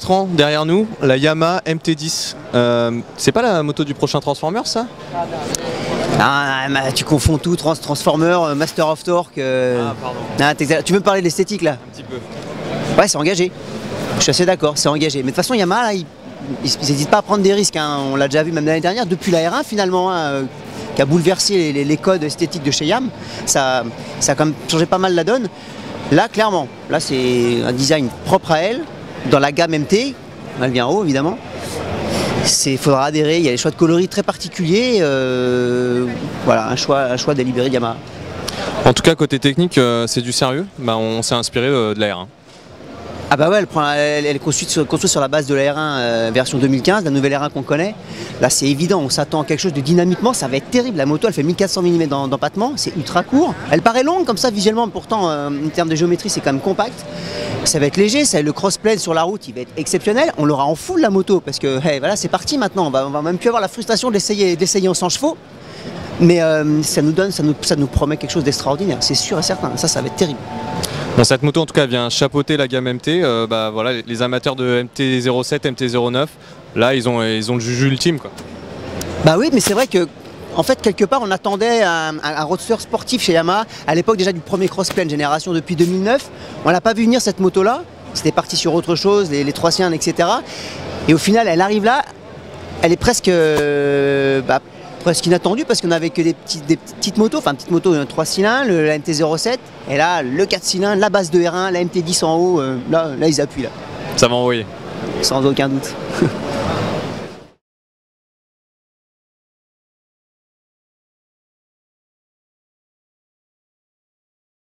Bertrand, derrière nous, la Yamaha MT10. C'est pas la moto du prochain Transformers, ça? Ah, tu confonds tout, Transformer, Master of Torque. Pardon. Ah, tu veux me parler de l'esthétique là? Un petit peu. Ouais, c'est engagé. Je suis assez d'accord, c'est engagé. Mais de toute façon, Yamaha, là, ils n'hésitent pas à prendre des risques. Hein. On l'a déjà vu même l'année dernière, depuis la R1 finalement, hein, qui a bouleversé les codes esthétiques de chez Yam. Ça a quand même changé pas mal la donne. Là, clairement, là c'est un design propre à elle, dans la gamme MT. Elle vient en haut, évidemment. Il faudra adhérer, il y a des choix de coloris très particuliers. Voilà, un choix délibéré de Yamaha. En tout cas, côté technique, c'est du sérieux. Bah, on s'est inspiré de la R1. Ah bah ouais, elle est construite sur la base de la R1 version 2015, la nouvelle R1 qu'on connaît. Là c'est évident, on s'attend à quelque chose de dynamiquement, ça va être terrible. La moto elle fait 1400 mm d'empattement, c'est ultra court. Elle paraît longue comme ça visuellement, pourtant en termes de géométrie c'est quand même compact. Ça va être léger, le crossplay sur la route il va être exceptionnel. On l'aura en full la moto parce que hey, voilà, c'est parti maintenant, on va même plus avoir la frustration d'essayer en 100 chevaux. Mais ça nous promet quelque chose d'extraordinaire, c'est sûr et certain, ça va être terrible. Bon, cette moto en tout cas vient chapeauter la gamme MT. Bah, voilà, les amateurs de MT-07, MT-09, là ils ont le juju ultime quoi. Bah oui, mais c'est vrai que en fait quelque part on attendait un roadster sportif chez Yamaha à l'époque déjà du premier crossplane génération depuis 2009. On l'a pas vu venir cette moto là, c'était parti sur autre chose, les 3 cylindres etc. Et au final elle arrive là, elle est presque inattendu parce qu'on n'avait que des petites motos, enfin petite moto 3 cylindres, la MT-07, et là le 4 cylindres, la base de R1, la MT-10 en haut, là ils appuient là. Ça va envoyer. Sans aucun doute.